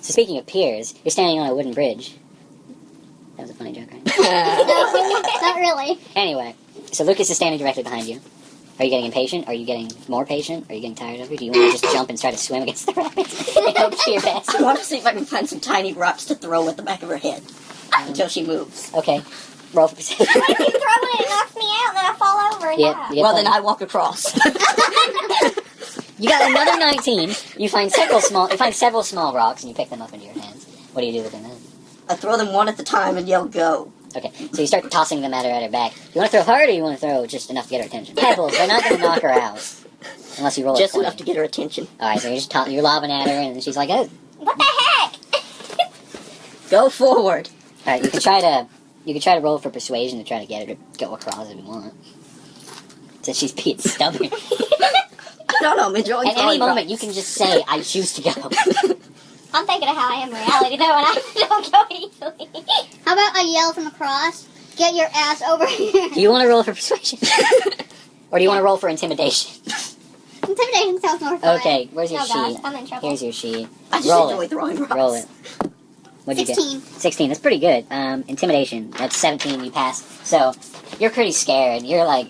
So speaking of piers, you're standing on a wooden bridge. That was a funny joke, right? No, not really. Anyway, so Lucas is standing directly behind you. Are you getting impatient? Are you getting more patient? Are you getting tired of it? Do you want to just jump and try to swim against the rapids and hope for your best? I want to see if I can find some tiny rocks to throw at the back of her head until she moves. Okay. Roll for perception. What if you throw it and it knocks me out and then I fall over and die? Yep, Well, then I walk across. You got another 19. You find several small rocks and you pick them up into your hands. What do you do with them then? I throw them one at a time and yell, go. Okay, so you start tossing them at her back. You want to throw hard or you want to throw just enough to get her attention? Pebbles, they're not going to knock her out. Unless you roll Just a 20. enough to get her attention. Alright, so you're lobbing at her and she's like, oh. What the heck? Go forward. Alright, you can try to roll for persuasion to try to get her to go across if you want. Since she's being stubborn. No, I'm enjoying At any moment, you can just say, I choose to go. I'm thinking of how I am in reality, though, and I don't go easily. How about I yell from across, get your ass over here? Do you want to roll for persuasion? Or do you want to roll for intimidation? Intimidation sounds more fun. Okay, where's your Oh gosh, sheet? I'm in trouble. Here's your sheet. I just Roll enjoy it. throwing rocks. Roll it. What'd you 16. get? 16. That's pretty good. Intimidation. That's 17. You pass. So, you're pretty scared. You're like,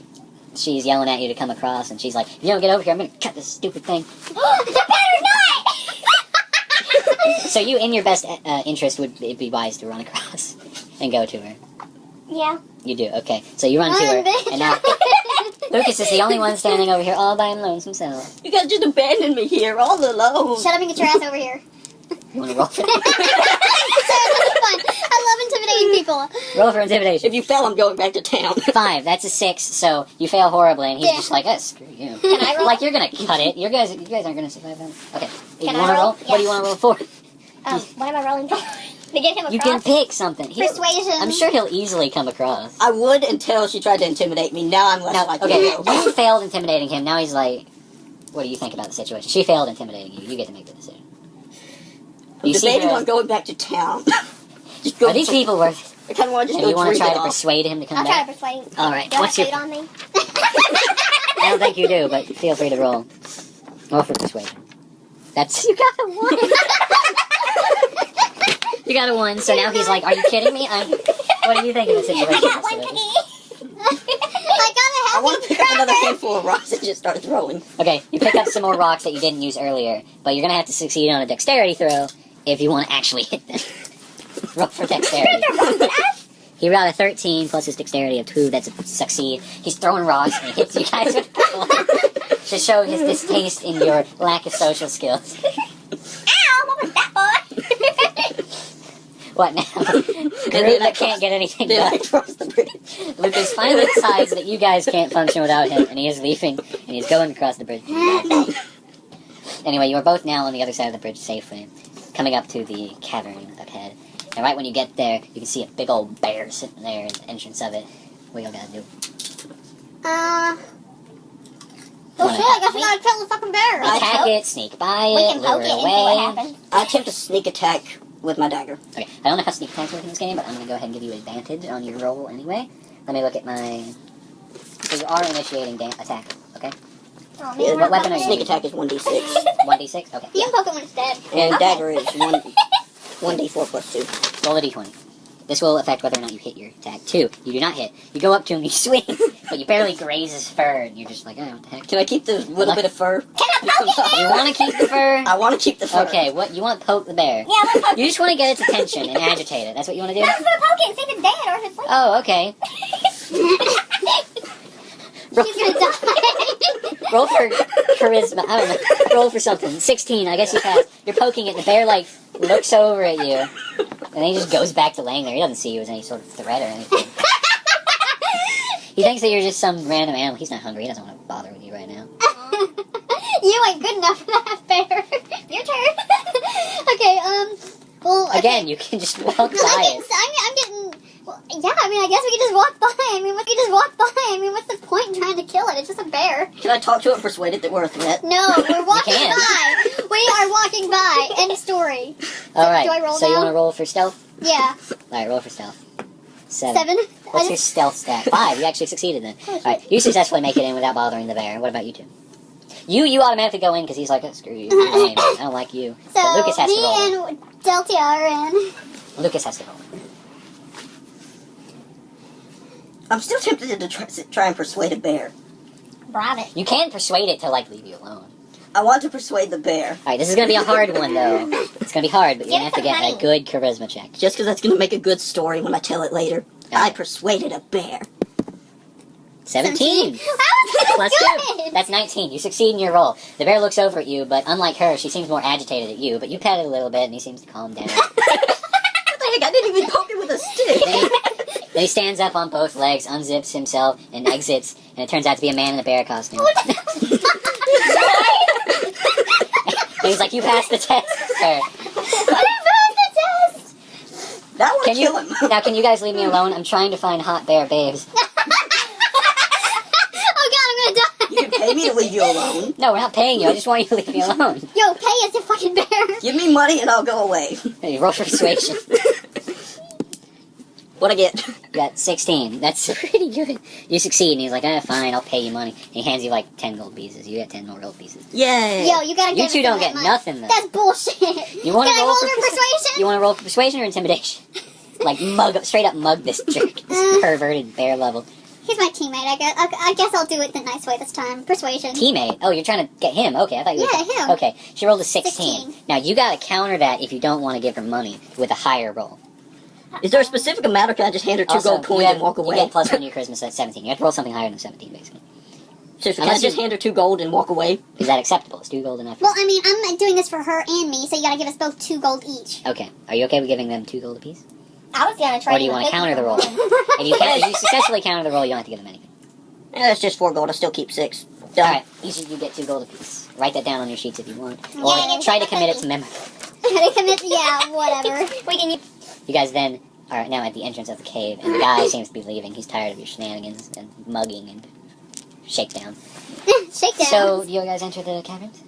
she's yelling at you to come across, and she's like, if you don't get over here, I'm going to cut this stupid thing. You better not! So you, in your best interest, would it be wise to run across and go to her. Yeah. You do. Okay. So you run to her, and now Lucas is the only one standing over here all by himself. You guys just abandoned me here all alone. Shut up and get your ass over here. You want to roll for Sorry, this is fun. I love intimidating people. Roll for intimidation. If you fell, I'm going back to town. 5. That's a 6. So you fail horribly, and he's Yeah. just like, oh, screw you. Can I roll? Like you're gonna cut it. You guys aren't gonna survive that. Okay. Can you I want to roll? roll? What do you want to roll for? What am I rolling for? To get him across? You can pick something. Persuasion. I'm sure he'll easily come across. I would until she tried to intimidate me. Now I'm less Now, likely okay, to go. you failed intimidating him. Now he's like, what do you think about the situation? She failed intimidating you. You get to make the decision. I'm You see debating her- on going back to town. Just go Are these people worth I kind of want to just it? go You want to drink try it to off. persuade him to come I'll try back? to persuade. All right. Do I What's have your? food on me? I don't think you do, but feel free to roll. Roll for persuasion. That's you got a 1. You got a 1. So now he's like, "Are you kidding me? What do you think of the situation?" I got one cookie. I got I a want to healthy pick up another cracker. handful of rocks and just start throwing. Okay, you pick up some more rocks that you didn't use earlier, but you're gonna have to succeed on a dexterity throw if you want to actually hit them. Roll for dexterity. He rolled a 13 plus his dexterity of 2. That's a succeed. He's throwing rocks and he hits you guys with a to show his distaste in your lack of social skills. Ow, what was that for? What now? Group that can't get anything Then I done. cross the bridge. Lucas finally decides that you guys can't function without him, and he is leaving, and he's going across the bridge. Anyway, you are both now on the other side of the bridge safely, coming up to the cavern up ahead. And right when you get there, you can see a big old bear sitting there at the entrance of it. What y'all gotta do? Well, shit, I guess we gotta kill the fucking bear. I Attack hope- it, sneak by We it, can lure poke it it and see what away. happens. I attempt a sneak attack with my dagger. Okay, I don't know how sneak attacks work in this game, but I'm gonna go ahead and give you advantage on your roll anyway. Let me look at my... So you are initiating attack, okay? Oh, Yeah, man, what weapon are you Sneak using? attack is 1d6. 1d6? Okay. You can poke it when it's dead. And Okay. dagger is 1d4 plus 2. Roll a d20. This will affect whether or not you hit your attack. 2. You do not hit. You go up to him, you swing, but you barely graze his fur, and you're just like, oh, what the heck? Can I keep the little bit of fur? Can I poke it? You want to keep the fur? I want to keep the fur. Okay, what you want to poke the bear. Yeah, let's poke You it. just want to get its attention and agitate it. That's what you want to No, do? I'm gonna poke it and see if it's dead or if it's sleeping. Oh, okay. Roll, She's gonna die. roll for charisma. I don't know. Roll for something. 16. I guess you passed. You're poking it. The bear like looks over at you, and then he just goes back to laying there. He doesn't see you as any sort of threat or anything. He thinks that you're just some random animal. He's not hungry. He doesn't want to bother with you right now. You ain't good enough for that bear. Your turn. Okay, well, okay. Again, you can just walk No, by I'm it. getting, well, yeah, I mean, I guess we could just walk by. What's the point in trying to kill it? It's just a bear. Can I talk to it and persuade it that we're a threat? No, we're walking can. by. We are walking by. End story. All right. do I roll so you now? want to roll for stealth? Yeah. All right, roll for stealth. 7. 7. What's your stealth stat? 5. You actually succeeded then. All right, you successfully make it in without bothering the bear. What about you two? You automatically go in because he's like, oh, screw you. Your name. I don't like you. So But Lucas has to roll. me and Deltia are in. Lucas has to roll. I'm still tempted to try and persuade a bear. Bribe it. You can persuade it to, like, leave you alone. I want to persuade the bear. Alright, this is gonna be a hard one, though. It's gonna be hard, but you're gonna have to Give it get some a money. good charisma check. Just because that's going to make a good story when I tell it later. I persuaded a bear. 17! How Plus is 2. that good? That's 19. You succeed in your roll. The bear looks over at you, but unlike her, she seems more agitated at you, but you pet it a little bit, and he seems to calm down. What the heck? I didn't even poke it with a stick. Then he stands up on both legs, unzips himself, and exits, and it turns out to be a man in a bear costume. And he's like, you passed the test, sir. That would Can kill you, him. now, can you guys leave me alone? I'm trying to find hot bear babes. Oh god, I'm gonna die. You can pay me to leave you alone. No, we're not paying you. I just want you to leave me alone. Yo, pay us, you fucking bear. Give me money and I'll go away. Hey, roll for persuasion. What'd I get? You got 16. That's pretty good. You succeed, and he's like, fine, I'll pay you money. And he hands you like 10 gold pieces. You get 10 more gold pieces. Yay. Yo, you gotta You give two us don't that get money. nothing, though. That's bullshit. You want Can to I roll roll for for persuasion? You want to roll for persuasion or intimidation? Like straight up mug this jerk, this perverted bear level He's my teammate, I guess. I guess I'll do it the nice way this time. Persuasion. teammate. Oh, you're trying to get him. Okay, I thought you. Yeah, were him. Okay, she rolled a 16. 16. Now you got to counter that if you don't want to give her money with a higher roll. Is there a specific amount or can I just hand her two Also, gold coins you have- and walk away? You get plus 1 to your charisma, so that's 17. You have to roll something higher than 17, basically. Seriously, can I Unless just you- hand her 2 gold and walk away? Is that acceptable? Is 2 gold enough? Well, I mean, I'm doing this for her and me, so you gotta give us both 2 gold each. Okay. Are you okay with giving them 2 gold apiece? I was gonna try Or do you want to counter the roll? If you successfully counter the roll, you don't have to give them anything. Yeah, that's just 4 gold. I still keep 6. Done. Alright, each of you get 2 gold apiece. Write that down on your sheets if you want. Yeah, Or yeah, try to yeah. commit it to memory. Yeah, whatever. We can You guys then are now at the entrance of the cave, and the guy seems to be leaving. He's tired of your shenanigans and mugging and shakedown. shake down. So, do you guys enter the caverns?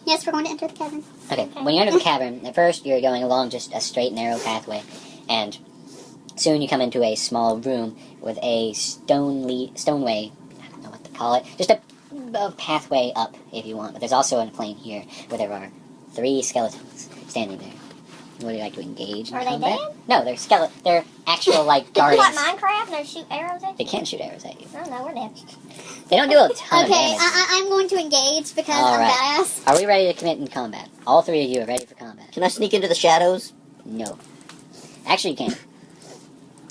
Yes, we're going to enter the cavern. Okay, when you enter the cavern, at first you're going along just a straight, narrow pathway, and soon you come into a small room with a stoneway, I don't know what to call it, just a pathway up, if you want, but there's also a plane here where there are 3 skeletons standing there. Would you like to engage in Are they combat? dead? No, they're actual, like, What, guardians. Minecraft? No, shoot arrows at They you? can't shoot arrows at you. No, no, we're dead. They don't do a ton of Okay, damage. I'm going to engage because All I'm right. badass. Are we ready to commit in combat? All 3 of you are ready for combat. Can I sneak into the shadows? No. Actually, you can't.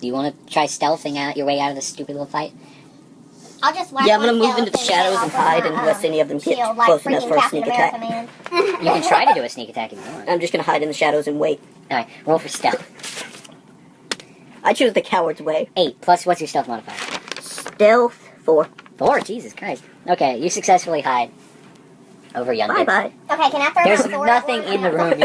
Do you want to try stealthing out your way out of this stupid little fight? I'll just whack Yeah, I'm gonna one move into the skeleton shadows and off with hide my, unless any of them get shield, like close enough freaking for a Captain sneak America, attack. man. You can try to do a sneak attack if you want. I'm just gonna hide in the shadows and wait. Alright, roll for stealth. I choose the coward's way. 8, plus what's your stealth modifier? Stealth 4. 4, Jesus Christ. Okay, you successfully hide over yonder. Bye bye. Okay, can I throw There's my sword? nothing in the room.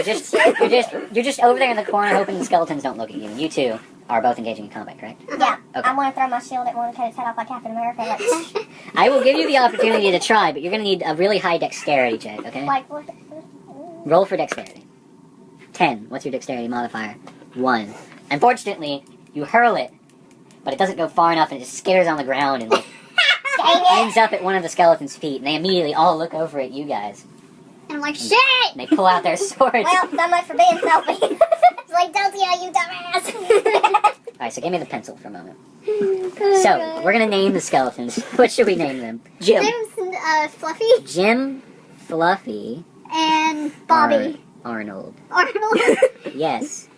You're just over there in the corner hoping the skeletons don't look at you. You two are both engaging in combat, correct? Yeah, Okay. I want to throw my shield at one and cut its head off like Captain America. I will give you the opportunity to try, but you're going to need a really high dexterity check, okay? Like what? Roll for dexterity. 10. What's your dexterity modifier? 1. Unfortunately, you hurl it, but it doesn't go far enough and it just skitters on the ground and like, Dang it! ends up at one of the skeleton's feet, and they immediately all look over at you guys. And I'm like, shit! And they pull out their swords. Well, so much for being selfish. It's like, Deltia, you dumbass! Alright, so give me the pencil for a moment. So, we're gonna name the skeletons. What should we name them? Jim. Name's Fluffy Jim, Fluffy, and Bobby. Arnold. Arnold. Yes.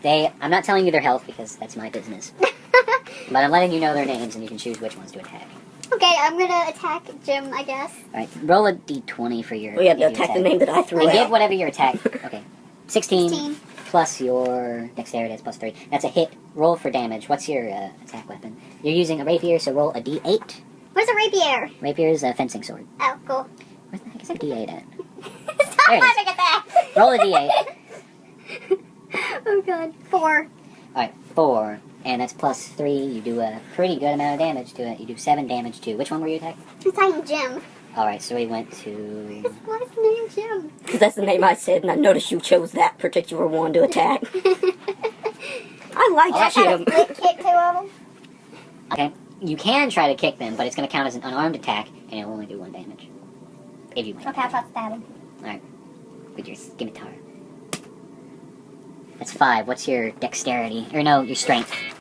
I'm not telling you their health because that's my business. But I'm letting you know their names and you can choose which ones to attack. Okay, I'm gonna attack Jim, I guess. Alright, roll a d20 for your... We have to if you attack the name that I threw And give out. whatever your attack. Okay. 16 16. plus your dexterity is plus 3. That's a hit. Roll for damage. What's your attack weapon? You're using a rapier, so roll a d8. Where's a rapier? Rapier is a fencing sword. Oh, cool. Where the heck is that d8 at? Stop There it is. laughing at that! Roll a d8. Oh god. 4. Alright, 4. And that's plus 3. You do a pretty good amount of damage to it. You do 7 damage to... Which one were you attacking? I'm attacking Jim. Alright, so we went to... Why is the name Jim? Because that's the name I said, and I noticed you chose that particular one to attack. I like Alright, Jim. Split kick 2 of them. Okay. You can try to kick them, but it's going to count as an unarmed attack, and it'll only do 1 damage. If you win. Okay, I'll try stabbing. With your scimitar. That's 5. What's your dexterity? Or no, your strength.